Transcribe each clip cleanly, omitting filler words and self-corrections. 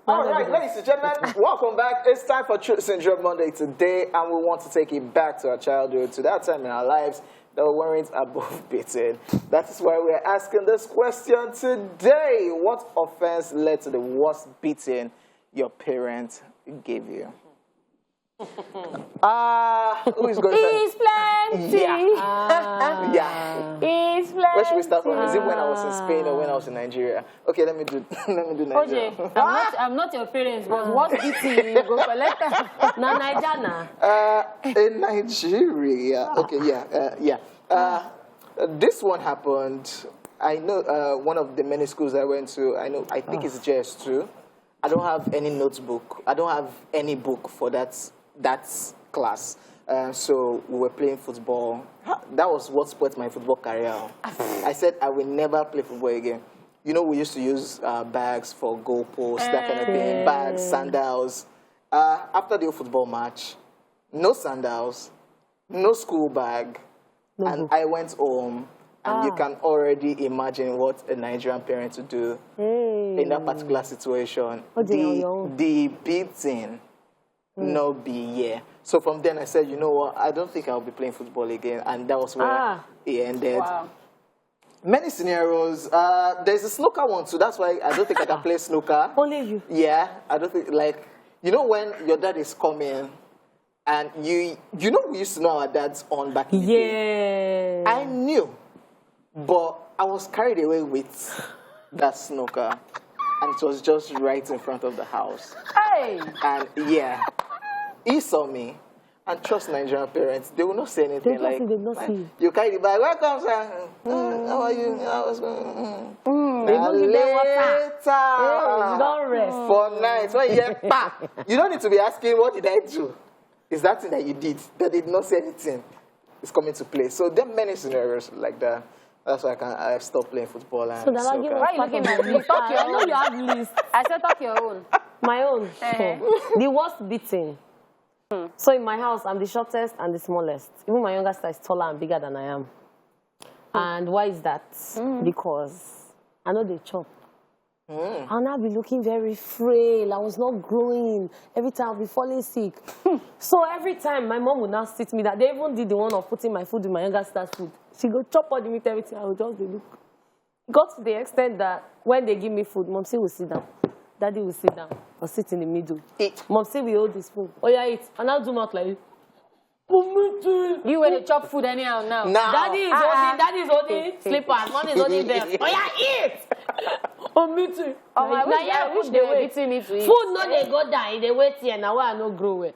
All right, ladies and gentlemen, welcome back. It's time for Truth Syndrome Monday today, and we want to take it back to our childhood, to that time in our lives that we weren't above beaten. That is why we're asking this question today. What offense led to the worst beating your parents gave you? Who is going to It's plenty. Yeah. It's plenty. Where should we start from? Is it when I was in Spain or when I was in Nigeria? Okay, let me do Nigeria. OJ, I'm not your parents, but what's beating you go collect? Na Nigeria. In Nigeria. Okay, this one happened. I know one of the many schools I went to. I think it's JS2. I don't have any notebook. I don't have any book for that class. So we were playing football. That was what spurred my football career. I said I will never play football again. You know, we used to use bags for goalposts, that kind of thing. Bags, sandals. After the football match, no sandals, no school bag, and I went home. And you can already imagine what a Nigerian parent would do in that particular situation. The beating, no be, yeah. So from then I said, you know what, I don't think I'll be playing football again. And that was where it ended. Wow. Many scenarios. There's a snooker one too. That's why I don't think I can play snooker. Only you. Yeah, I don't think, like, you know when your dad is coming, and you know we used to know our dads on back in the day. I knew. But I was carried away with that snooker, and it was just right in front of the house. Hey! And yeah, he saw me, and trust Nigerian parents, they will not say anything like, you carry the bag, welcome, sir. How are you? I was going, later, don't rest. For nights, when you hear, you don't need to be asking, what did I do? It's that thing that you did that did not say anything. It's coming to play. So there are many scenarios like that. That's why I stopped playing football. And so why are you looking at me? Talk your own. You have list. I said talk your own. My own. The worst beating. So in my house, I'm the shortest and the smallest. Even my younger sister is taller and bigger than I am. And why is that? Because I know they chop. I'll now be looking very frail. I was not growing. Every time I'll be falling sick. So every time my mom would now sit me that they even did the one of putting my food in my younger sister's food. She go chop all the meat, everything. I would just look. It got to the extent that when they give me food, Mom say will sit down. Daddy will sit down or sit in the middle. Eat. Mom say we hold the spoon. Oh yeah, eat. And I'll do not like you. You were the chop food anyhow now. Daddy is holding slippers. Mom is holding them. Oh yeah, eat. Oh, me too. Oh, I wish they were beating me to eat. Food no they go die. They wait here now. I no grow well.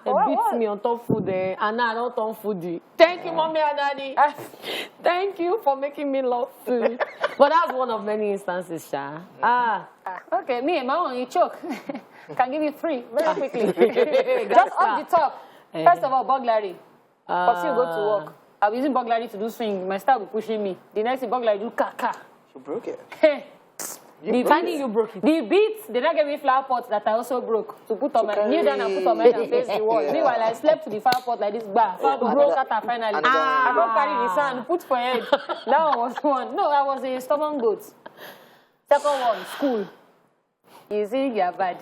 They beat me on top food and now I don't on foodie. Thank you, Mommy and Daddy. Thank you for making me love food. But that's one of many instances, Sha. Okay, me and my own, you choke. Can give you 3 very quickly. Just off the top. First of all, burglary. First you go to work. I'll be using burglary to do swing. My star will be pushing me. The next thing, burglary do ka. You broke it. You broke it. The beats, they don't give me flower pots that I also broke to put on my kneel down and put on my head and face the wall. Meanwhile, I slept to the flower pot like this bar. Flower pot broke out finally. I don't carry the sand, put for head. That one was one. No, I was a stubborn goat. Second one, school. You see, you're bad.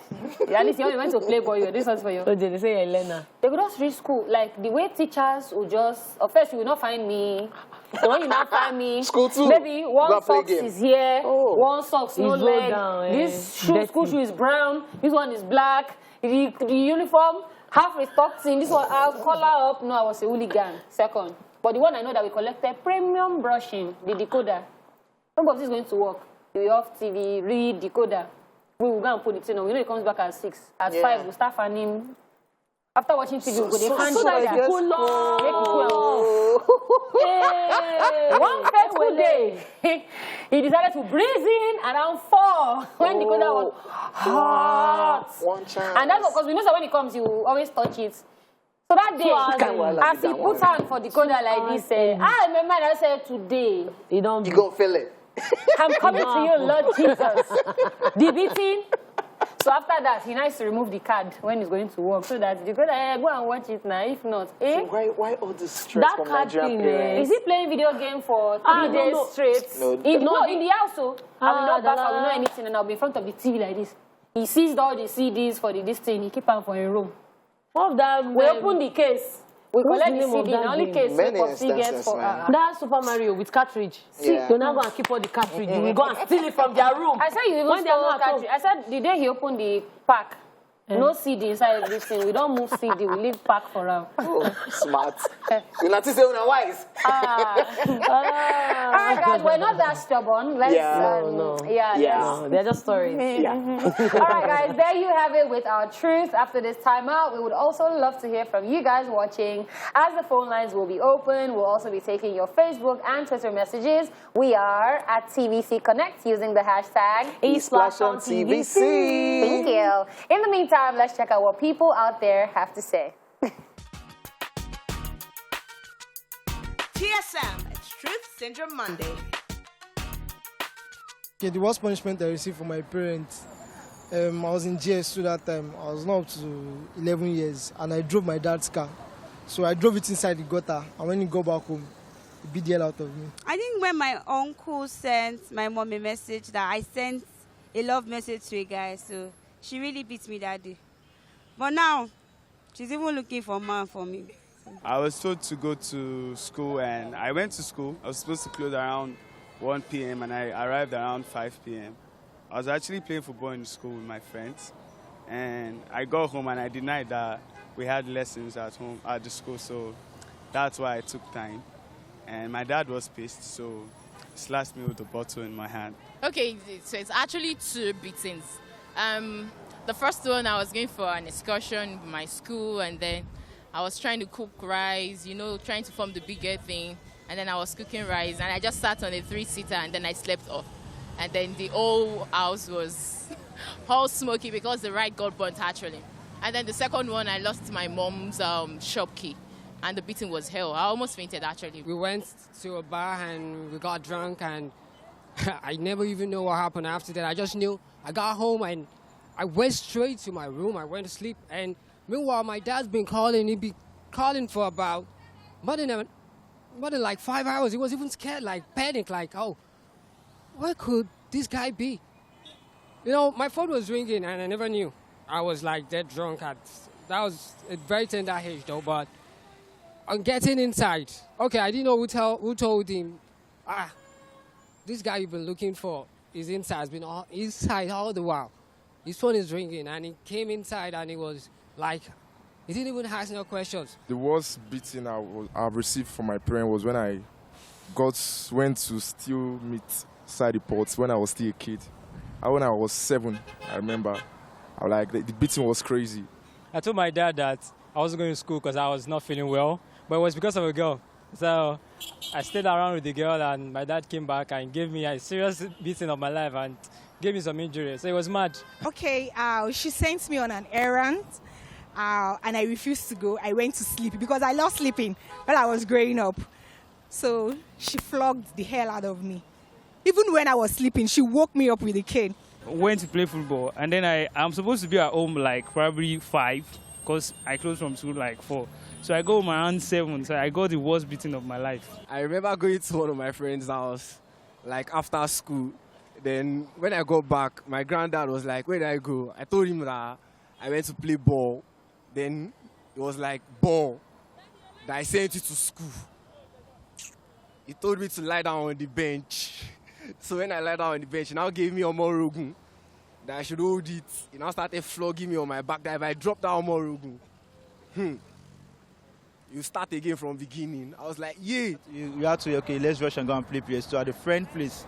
At least you only went to Playboy. This one's for you. They say you're Elena. They could just reach school. Like, the way teachers would just... First, you will not find me. So when you not find me... School too. Maybe one socks is here. One socks, no leg. This school shoe is brown. This one is black. The uniform, half is tucked in. This one, collar up. No, I was a hooligan. Second. But the one I know that we collected, premium brushing, the decoder. Nobody is going to work. We off TV, read, decoder. We will go and put it in. We know it comes back at 6. At 5, we'll start fanning. After watching TV, we'll go to fan. One fateful day, he decided to breathe in around 4 when the decoder was hot. One chance. And that's because we know that when it comes, you always touch it. So that day, as he put hand for the decoder like this, I remember I said, today, you go feel it. I'm coming to you, Lord Jesus. The beating. So So after that, he needs to remove the card when he's going to work so that you go and watch it now. If not, So why all this stress That from card Nigerian thing, parents? is he playing video game for 3 days straight? No. In the house, so I will not back, I will not anything, and I'll be in front of the TV like this. He sees all the CDs for this thing. He keep them for a room. What of that? We open the case. We What's collect the the name of CD. that The only game? case Many for gets instances, for man. That Super Mario with cartridge. Yeah. You're not going to keep all the cartridge. You will go and steal it from their room. I said you even When they are stole not at home. cartridge. I said the day he opened the pack, no CD inside this thing. We don't move CD. We leave pack for him. Oh, smart. You're not saying we're wise. All right, guys, we're not that stubborn. Let's, No. Yeah. No, they're just stories. Yeah. All right, guys, there you have it with our truth. After this timeout, we would also love to hear from you guys watching. As the phone lines will be open, we'll also be taking your Facebook and Twitter messages. We are at TVC Connect using the hashtag Splash on TVC. Thank you. In the meantime, let's check out what people out there have to say. TSM, it's Truth Syndrome Monday. Okay, the worst punishment I received from my parents, I was in GS2 that time. I was not up to 11 years, and I drove my dad's car. So I drove it inside the gutter, and when he got back home, he beat the hell out of me. I think when my uncle sent my mom a message that I sent a love message to a guy, so she really beat me that day. But now, she's even looking for a man for me. I was told to go to school, and I went to school. I was supposed to close around 1 p.m. and I arrived around 5 p.m. I was actually playing football in school with my friends, and I got home and I denied that we had lessons at home at the school, so that's why I took time. And my dad was pissed, so he slashed me with a bottle in my hand. Okay, so it's actually 2 beatings. The first one, I was going for an excursion with my school, and then I was trying to cook rice, trying to form the bigger thing. And then I was cooking rice, and I just sat on a 3-seater, and then I slept off. And then the whole house was all smoky because the ride got burnt, actually. And then the second one, I lost my mom's shop key, and the beating was hell. I almost fainted, actually. We went to a bar, and we got drunk, and I never even know what happened after that. I just knew I got home, and I went straight to my room. I went to sleep, and meanwhile, my dad's been calling. He'd be calling for about more than like 5 hours. He was even scared, like panic, like, oh, where could this guy be? My phone was ringing, and I never knew. I was like dead drunk. That was a very tender age, though. But on getting inside, okay, I didn't know who told him, this guy you've been looking for is inside. Has been inside all the while. His phone is ringing, and he came inside, and he was like, he didn't even ask no questions. The worst beating I've received from my parents was when I went to steal meat inside the pots when I was still a kid. When I was 7, I remember. The beating was crazy. I told my dad that I wasn't going to school because I was not feeling well, but it was because of a girl. So I stayed around with the girl, and my dad came back and gave me a serious beating of my life and gave me some injuries. So it was mad. Okay, she sent me on an errand. And I refused to go. I went to sleep because I love sleeping when I was growing up. So she flogged the hell out of me. Even when I was sleeping, she woke me up with a cane. Went to play football, and then I'm supposed to be at home like probably 5 because I closed from school like 4. So I go home around 7, so I got the worst beating of my life. I remember going to one of my friend's house like after school. Then when I got back, my granddad was like, where did I go? I told him that I went to play ball. Then it was like, ball, that I sent you to school. He told me to lie down on the bench. So when I lie down on the bench, he now gave me Omorogun, that I should hold it. He now started flogging me on my back, that if I drop that Omorogun, you start again from beginning. I was like, yeah. You had to, okay, let's rush and go and play PS2 at the friend place.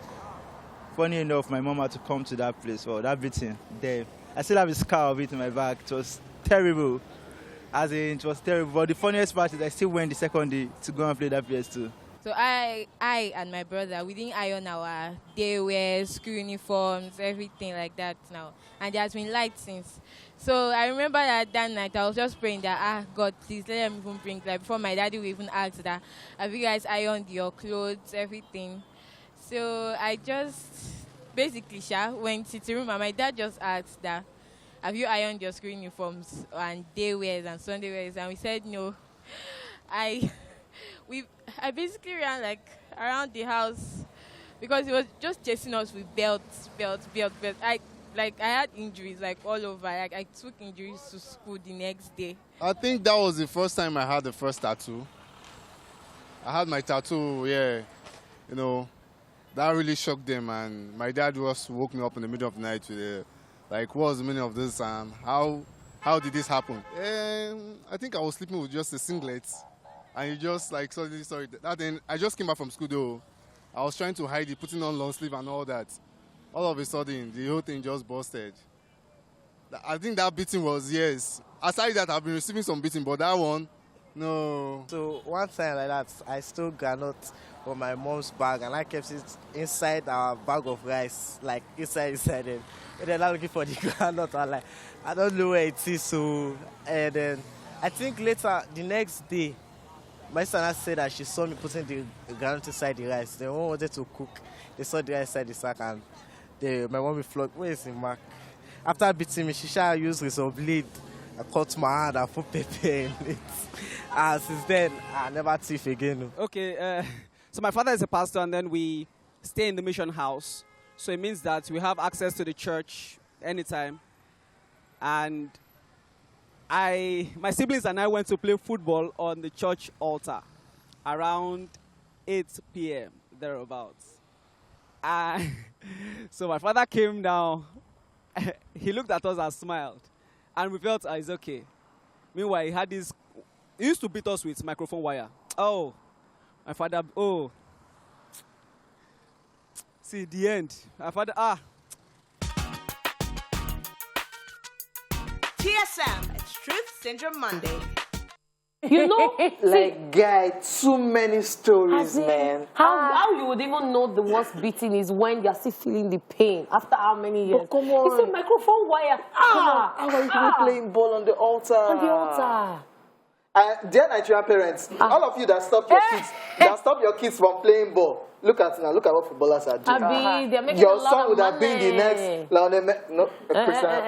Funny enough, my mom had to come to that place for that beating there. I still have a scar of it in my back. It was terrible. It was terrible. But the funniest part is I still went the second day to go and play that PS2. So I and my brother, we didn't iron our day wear, school uniforms, everything like that now. And there has been light since. So I remember that night I was just praying that, God, please let them even bring light. Before my daddy would even ask that, have you guys ironed your clothes, everything? So I just basically went to the room, and my dad just asked that, have you ironed your school uniforms and day wears and Sunday wears? And we said no. I basically ran like around the house because he was just chasing us with belts. I had injuries like all over. Like, I took injuries to school the next day. I think that was the first time I had the first tattoo. I had my tattoo, yeah, you know, that really shocked them, and my dad just woke me up in the middle of the night with like, what was the meaning of this, and how did this happen? I think I was sleeping with just a singlet, and he just like, sorry, that then I just came back from school though. I was trying to hide it, putting on long sleeve and all that. All of a sudden, the whole thing just busted. I think that beating was, yes. Aside that, I've been receiving some beating, but that one, no. So one time like that, I stole granite from my mom's bag and I kept it inside our bag of rice, like inside it. And then I'm looking for the granite. I'm like, I don't know where it is. So, and then I think later, the next day, my sister said that she saw me putting the granite inside the rice. They wanted to cook. They saw the rice inside the sack and my mom flogged. Where is the mark? After beating me, she shall use razor blade. I cut my hand, I put pepper in it. And since then, I never thief again. Okay, so my father is a pastor, and then we stay in the mission house. So it means that we have access to the church anytime. And my siblings and I went to play football on the church altar around 8 p.m., thereabouts. So my father came down. He looked at us and smiled. And we felt, it's okay. Meanwhile, he had this, he used to beat us with microphone wire. Oh, my father, see, the end. My father, TSM, it's Truth Syndrome Monday. You know, like, guy, too many stories, man. How you would even know the worst beating is when you're still feeling the pain after how many years? But come on. It's a microphone wire. How are you playing ball on the altar? On the altar. Dear Nigerian parents, all of you that stop your kids from playing ball, look at what footballers are doing. They're making Your a lot son of would have been the next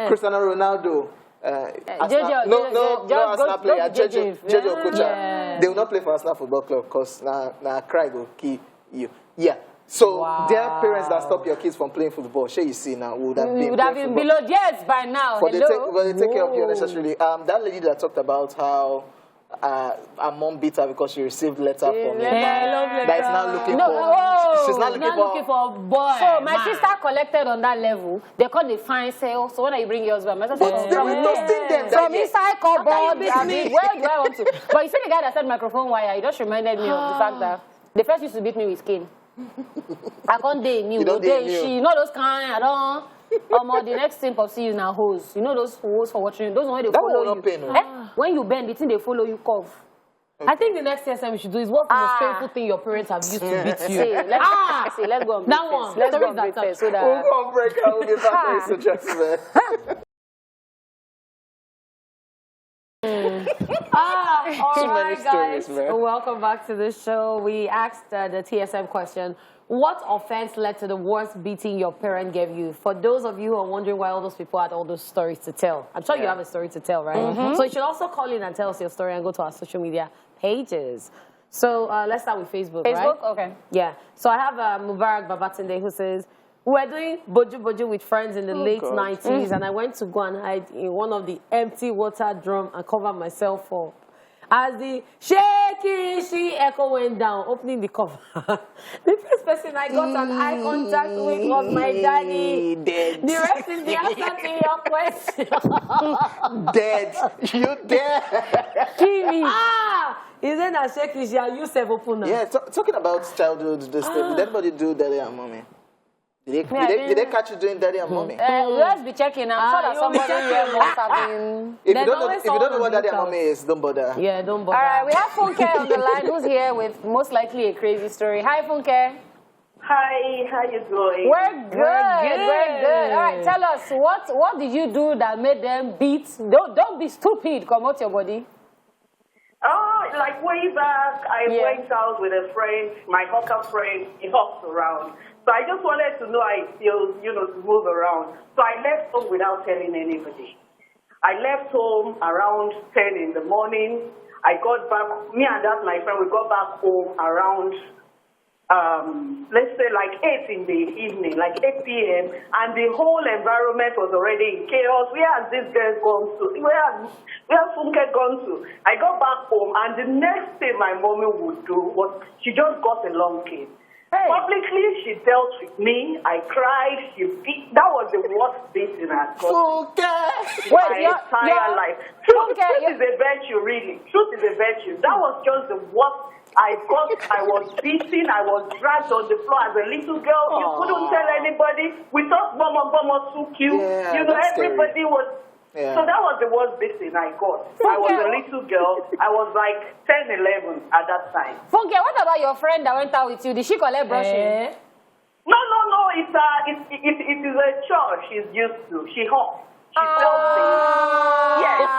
Cristiano Ronaldo. Arsenal player, Jeje Okocha. Yeah. They will not play for Arsenal Football Club because now cry will kill you. Yeah. So their parents that stop your kids from playing football, sure you see now, would have been below yes by now. But they take care of you unnecessarily. That lady that talked about how her mom beat her because she received letter from him. That is now looking for. She's not looking for a boy. So my sister collected on that level. They call the fine sale. So when I bring yours, my sister but they were toasting them. From inside cupboard. Where do I want to? But you see the guy that said microphone wire. He just reminded me of the fact that the first used to beat me with cane. I can't date you. She know those kind. I don't. The next thing of see you now hose. You know those hose for watching. Those ones they follow you. When you bend, the thing they follow you cough. I think the next TSM we should do is what's the most painful thing your parents have used to beat you. Let's go on that one. Let's go on break first. We'll go on break. I will get back to just all right, guys. Welcome back to the show. We asked the TSM question. What offense led to the worst beating your parent gave you? For those of you who are wondering why all those people had all those stories to tell, I'm sure you have a story to tell, right? So you should also call in and tell us your story and go to our social media pages. So let's start with Facebook, right? Facebook? Okay. Yeah. So I have Mubarak Babatunde who says, we were doing boju with friends in the late 90s and I went to go and hide in one of the empty water drum and cover myself up. As the she echo went down, opening the cover. The first person I got an eye contact with was my daddy. Dead. The rest is the answer to your question. Dead. You dead. Kimi. Is it a shaky? She are you self opener? Yeah, talking about childhood, this thing. Did anybody do daddy and mommy? Did they catch you doing daddy and mommy? Let's be checking. I'm sure that somebody here must have been. If you don't know what daddy and mommy is, don't bother. Yeah, don't bother. All right, we have Funke on the line who's here with most likely a crazy story. Hi, Funke. Hi, how you doing? We're good. All right, tell us, what did you do that made them beat? Don't be stupid. Come out your body. Oh, like way back, I went out with a friend, my hawker friend. He hops around. So I just wanted to know how it feels, you know, to move around. So I left home without telling anybody. I left home around 10 in the morning. I got back, me and that my friend, we got back home around, let's say like 8 in the evening, like 8 p.m. And the whole environment was already in chaos. Where has this girl gone to? Where has Funke gone to? I got back home, and the next thing my mommy would do was she just got a long case. Hey. Publicly, she dealt with me. I cried. That was the worst beating I've got in my entire life. Truth is a virtue, really. Truth is a virtue. That was just the worst I got. I was beaten. I was dragged on the floor as a little girl. You couldn't tell anybody. We thought Mama took you. Yeah, you know, everybody was. Yeah. So that was the worst beating I got. I was a little girl. I was like 10, 11 at that time. Funke, what about your friend that went out with you? Did she collect brushing? No. It is a chore she's used to. She hops. She sells things. Yes.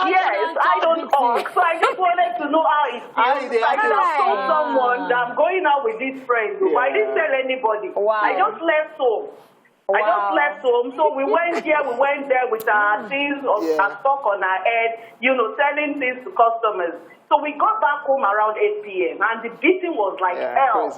Yes, I don't hawk. So I just wanted to know how it feels. I just told someone that I'm going out with this friend. Yeah. I didn't tell anybody. Wow. I just left home. Wow. I just left home, so we went there with our things, our stock on our head, you know, selling things to customers. So we got back home around 8 p.m. and the beating was like hell.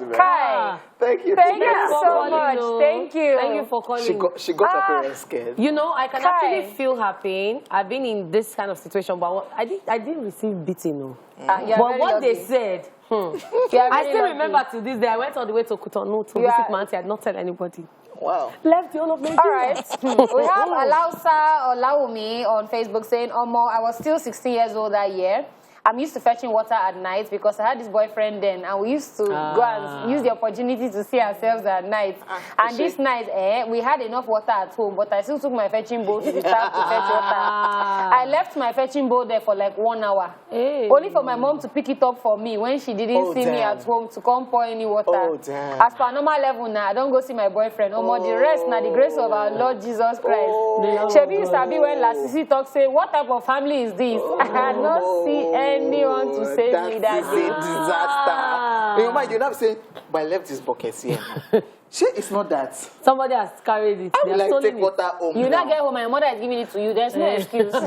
Thank you. Thank you so much. Thank you. Thank you for calling. She got her parents scared. You know, I can actually feel her pain. I've been in this kind of situation, but I didn't receive beating, no. But what they said, I still remember to this day. I went all the way to Cotonou to visit my auntie. I did not tell anybody. Wow. Left the whole of Nigeria. All right. We have Alausa or Laumi on Facebook saying, Omo, I was still 16 years old that year. I'm used to fetching water at night because I had this boyfriend then, and we used to go and use the opportunity to see ourselves at night. And this night, we had enough water at home, but I still took my fetching bowl to the tap to fetch water. I left my fetching bowl there for like 1 hour, only for my mom to pick it up for me when she didn't see me at home to come pour any water. As per normal level now, I don't go see my boyfriend. The rest now, the grace of our Lord Jesus Christ. Shebi Sabi when Lasisi talk say, what type of family is this? I had not seen anyone to save me that day. That's a disaster. In your mind, you're not saying, but I left this bucket here. It's not that. Somebody has carried it. I would like take water home. You not get home, my mother is giving it to you. There's no excuse. There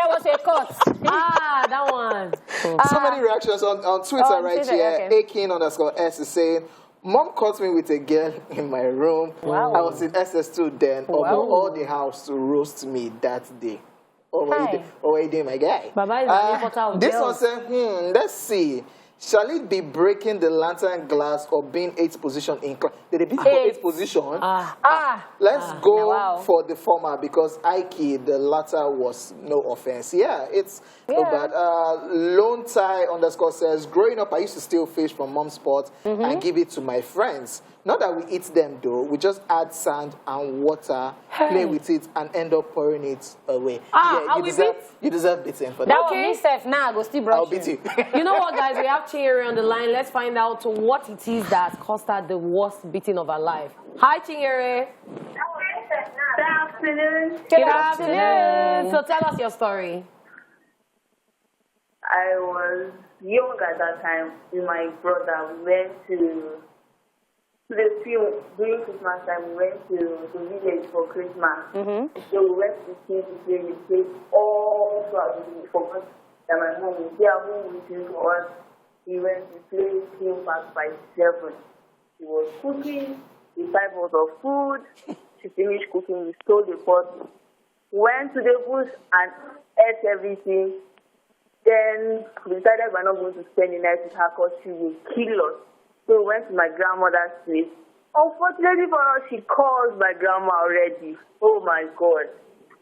was a cut. That one. So many reactions on Twitter right here. Akin_S is saying, Mom caught me with a girl in my room. Wow. I was in SS2 then. All the house to roast me that day. What are you doing, my guy? This one said, let's see. Shall it be breaking the lantern glass or being 8th position in class? Did it be for 8th position? Let's go for the former because Ike, the latter was no offense. Yeah, it's no bad. Lone Tie_ says, growing up, I used to steal fish from mom's pot and give it to my friends. Not that we eat them though, we just add sand and water, play with it, and end up pouring it away. You deserve beating for that. That was me, Steph. Now I go still brush I'll beat you. You know what, guys? We have Chinyere on the line. Let's find out what it is that caused her the worst beating of her life. Hi, Chinyere. Good afternoon. Good afternoon. So tell us your story. I was young at that time with my brother. We went to the field during Christmas time. We went to the village for Christmas. So we went to see the play. We played all throughout the week. Forgot that my mom was there home waiting for us. We went to play, came back by 7. She was cooking. We 5 hours of food. She finished cooking. We stole the pot. Went to the bush and ate everything. Then we decided we're not going to spend the night with her because she will kill us. So we went to my grandmother's place. Unfortunately for us, she called my grandma already. Oh my God.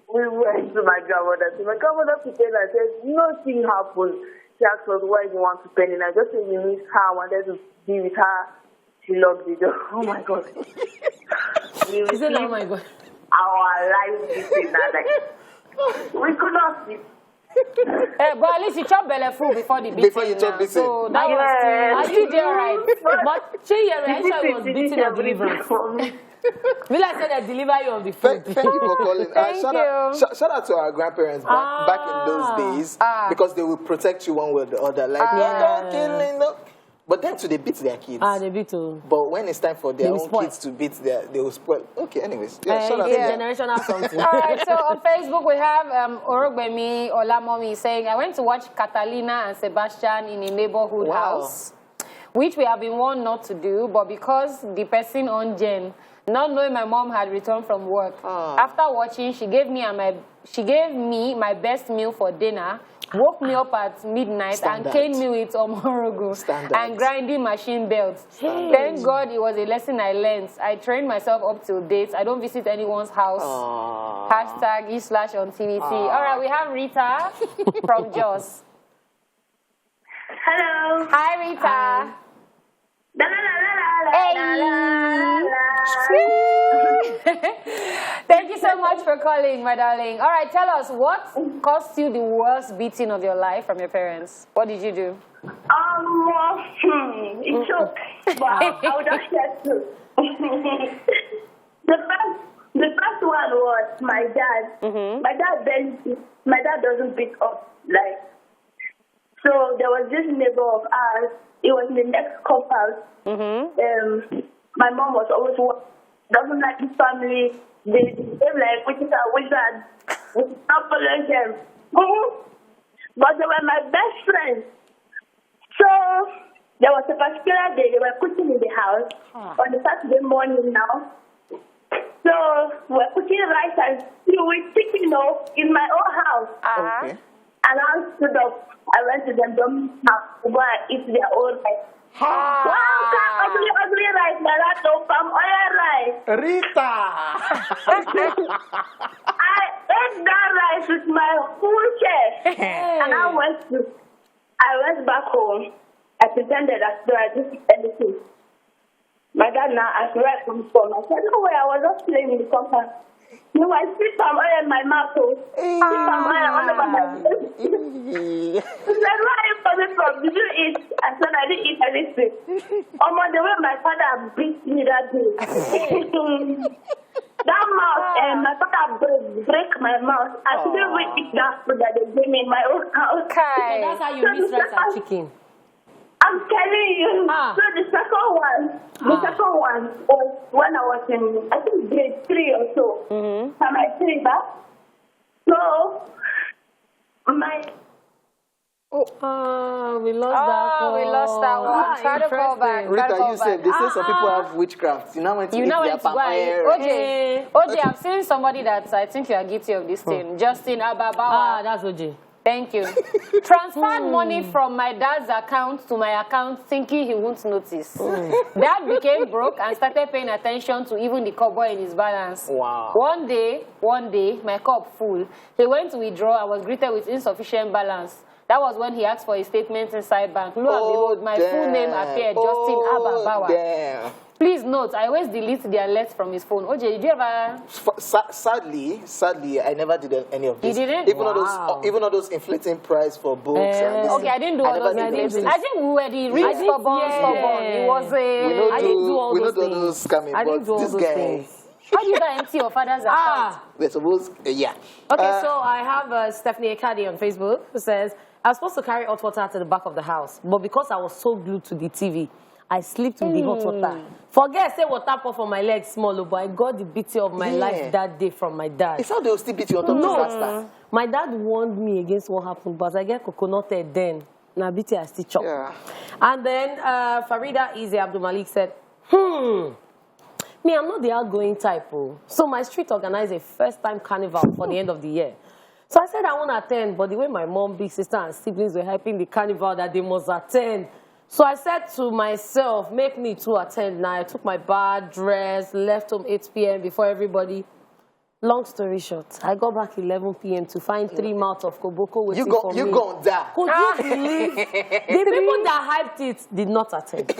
We went to my grandmother. So my grandmother pretended and said, nothing happened. She asked us why you want to spend the night. Just say we miss her, wanted to be with her. She locked the door. Oh my God. She said, oh my God. Our life is like, we could not sleep. But at least you chop belly full before the beating. Before you chop beating. So that was still there, right? But Chinyere, I saw you was beating your deliverance. Will I say that deliver you of the food? Thank you for calling. Shout out to our grandparents back in those days because they will protect you one way or the other. Like, no, don't kill me, no. But then too, they beat their kids. They beat too. But when it's time for their own spoil. kids to beat they will spoil. Okay, anyways. Yeah, shut up. Generational something. All right, so on Facebook we have Orogbemi Olamomi saying, I went to watch Catalina and Sebastian in a neighborhood house, which we have been warned not to do, but because the person on Jen, not knowing my mom had returned from work, after watching, she gave me my best meal for dinner, woke me up at midnight and caned me with omorogo and grinding machine belts. Thank God it was a lesson I learned. I trained myself up till date. I don't visit anyone's house. Hashtag /on TVT. All right, we have Rita from Jos. Hello. Hi, Rita. Thank you so much for calling, my darling. All right, tell us, what caused you the worst beating of your life from your parents? What did you do? It's okay, but I would just share two. The first one was my dad. My dad doesn't beat up, like. So there was this neighbor of ours. It was in the next compound. My mom was always doesn't like his family. They behave like witches and wizards. We not following them. But they were my best friends. So there was a particular day they were cooking in the house on the Saturday morning now. So we're cooking rice and stew with chicken in my own house. And I stood up. I went to them house to go and eat their own rice. Ugly rice, my dad don't palm oil rice. Rita! I ate that rice with my full chest. And I went back home. I pretended as though I didn't eat anything. My dad now asked me where I come from. I said, no way, I was just playing in the compound. No, I spit some oil in my mouth. Spit some oil all over my face. He said, where are you coming from? Did you eat? I said, I didn't eat anything. The way my father beat me that day. That mouth, my father break my mouth. I couldn't really eat that food that they gave me in my own house. Okay. So that's how you miss rice and chicken. I'm telling you. So the second one was when I was in, I think, grade 3 or so. Am I saying that? So, we lost that one. We lost that one. Try to call back. Rita, you said they say some people have witchcraft. You now went to eat their papaya. OJ, I've seen somebody that I think you are guilty of this thing. Justin Ababawa. That's OJ. Thank you. Transferred money from my dad's account to my account thinking he won't notice. Dad became broke and started paying attention to even the cowboy in his balance. Wow. One day, my cup full. He went to withdraw and was greeted with insufficient balance. That was when he asked for a statement inside bank. Lo and behold, my full name appeared, Justin Ababawa. Damn. Please note, I always delete the alerts from his phone. OJ, did you ever? Sadly, I never did any of this. You didn't? Even all those inflating price for books. Okay, I didn't do all those things. I think we were the rich stubborn. It was a... I didn't do all we those don't do those scamming, I didn't do all this those guy... things. How do you empty your father's account? We're supposed... yeah. Okay, so I have Stephanie Ekadi on Facebook who says, I was supposed to carry hot water to the back of the house, but because I was so glued to the TV, I slept with the hot water. Forget, say water pour for my legs small, but I got the beating of my life that day from my dad. It's how they will still beat you on top of disaster. My dad warned me against what happened, but I get coconut head then. Now beating I still chop. Yeah. And then Farida Ize Abdul Malik said, me, I'm not the outgoing type. So my street organized a first-time carnival for the end of the year. So I said I want to attend, but the way my mom, big sister, and siblings were hyping the carnival that they must attend. So I said to myself, make me to attend now. I took my bad dress, left home 8 p.m. before everybody. Long story short, I got back 11 p.m. to find 3 mouths of Koboko waiting for me. You gon' die. Could you believe? The people that hyped it did not attend.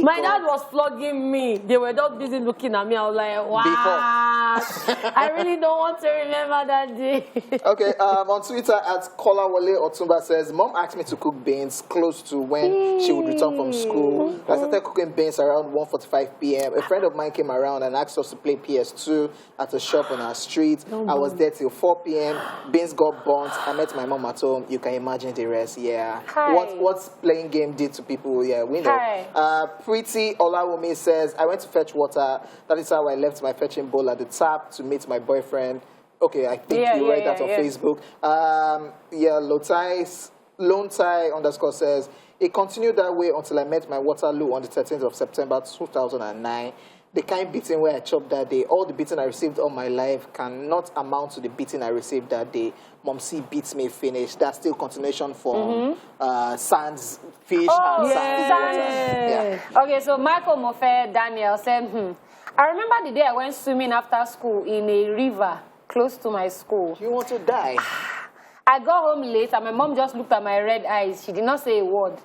My dad was flogging me. They were not busy looking at me. I was like, wow. I really don't want to remember that day. Okay, on Twitter, @Kolawole Otumba says, Mom asked me to cook beans close to when she would return from school. I started cooking beans around 1:45 p.m. A friend of mine came around and asked us to play PS2 at a shop on our street. street. I was there till 4 p.m. Beans got burnt. I met my mom at home. You can imagine the rest. Yeah. Hi. What's playing game did to people? Yeah, we know. Hi. Pretty Olawumi says, I went to fetch water. That is how I left my fetching bowl at the tap to meet my boyfriend. Okay, I think you read that on Facebook. Lone Tie _ says, it continued that way until I met my Waterloo on the 13th of September 2009. The kind beating where I chopped that day, all the beating I received all my life cannot amount to the beating I received that day. Mom C beats me finish. That's still continuation from Sands Fish and Sands Water. Yeah. Okay, so Michael Mofe Daniel said, I remember the day I went swimming after school in a river close to my school. You want to die? I got home late and my mom just looked at my red eyes. She did not say a word.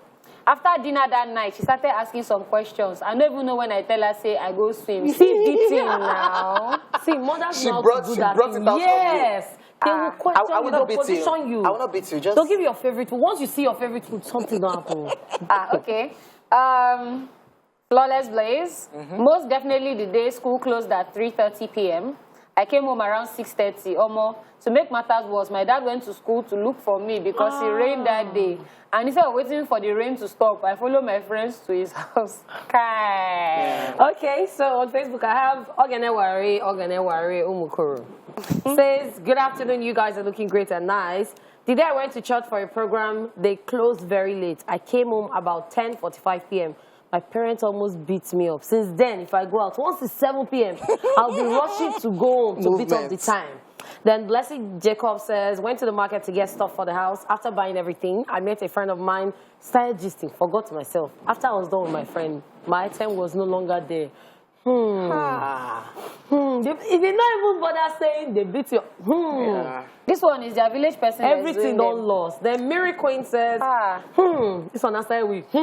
After dinner that night, she started asking some questions. I don't even know when I tell her, say, I go swim. See, beating now. See, mothers know brought to do it that. out yes. They will question I will you, not they'll beat position you. I will not beat you. Just don't give you your favorite food. Once you see your favorite food, something will happen. Okay. Flawless Blaze. Most definitely the day school closed at 3:30 p.m. I came home around 6:30. To make matters worse, my dad went to school to look for me because it rained that day. And instead of waiting for the rain to stop, I followed my friends to his house. Okay, so on Facebook, I have Oganewari Umukuru. Says, good afternoon, you guys are looking great and nice. The day I went to church for a program, they closed very late. I came home about 10:45 p.m. My parents almost beat me up. Since then, if I go out, once it's 7 p.m., I'll be rushing to go home to beat up the time. Then Blessed Jacob says, went to the market to get stuff for the house. After buying everything, I met a friend of mine, started gisting, forgot myself. After I was done with my friend, my item was no longer there. If they not even bother saying they beat you. This one is their village person. Everything don't lost. Then Mary Queen says, this one I with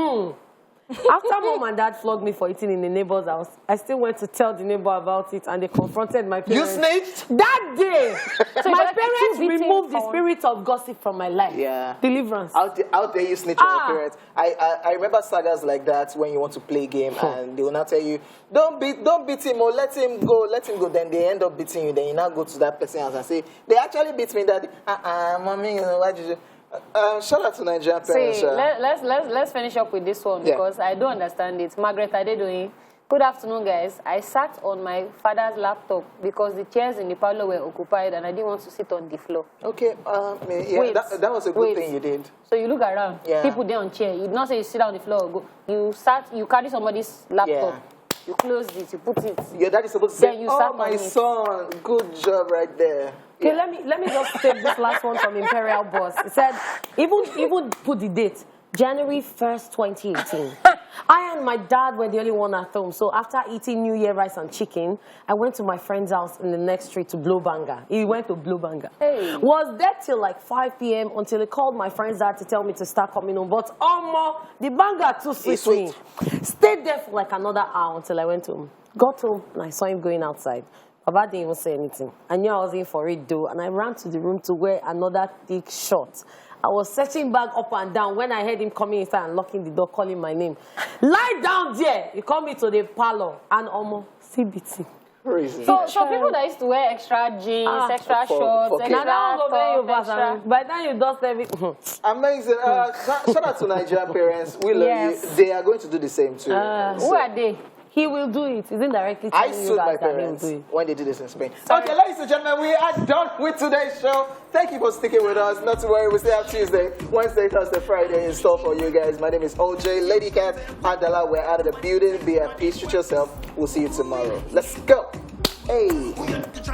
After mom and dad flogged me for eating in the neighbor's house, I still went to tell the neighbor about it and they confronted my parents. You snitched? That day! So my parents removed the spirit of gossip from my life. Yeah. Deliverance. Out there you snitch on your parents. I remember sagas like that when you want to play a game and they will now tell you, don't beat him or let him go. Then they end up beating you. Then you now go to that person's house and say, they actually beat me, daddy. Mommy, why did you... shout out to Nigerian parents. See, let's finish up with this one because I don't understand it. Margaret Adedoyin. Good afternoon, guys. I sat on my father's laptop because the chairs in the parlor were occupied and I didn't want to sit on the floor. Okay, that was a good thing you did. So you look around, people there on chair. You did not say you sit on the floor. You carry somebody's laptop. You closed it, you put it. Your dad is supposed to say, oh, my son, good job right there. Okay, let me just take this last one from Imperial Boss. It said, even put the date, January 1st, 2018. I and my dad were the only one at home. So after eating New Year rice and chicken, I went to my friend's house in the next street to blow banger. He went to blow banger. Hey. Was there till like 5 p.m. until he called my friend's dad to tell me to start coming home. But the banger too sweet. Stayed there for like another hour until I went home. Got home and I saw him going outside. Baba didn't even say anything. I knew I was in for it though, and I ran to the room to wear another thick shot. I was searching back up and down when I heard him coming inside and locking the door, calling my name. Lie down there! He called me to the parlor and almost CBT. Crazy. So people that used to wear extra jeans, extra shorts, extra top, by then you dust everything. Amazing. Shout out to Nigerian parents. We love you. They are going to do the same too. Who are they? He will do it. He's indirectly I telling you sued guys my that he will parents do it. when they did this in Spain. Okay, ladies and gentlemen, we are done with today's show. Thank you for sticking with us. Not to worry, we still have Tuesday, Wednesday, Thursday, Friday in store for you guys. My name is OJ, Lady Cat, Adela. We're out of the building. Be at peace with yourself. We'll see you tomorrow. Let's go. Hey.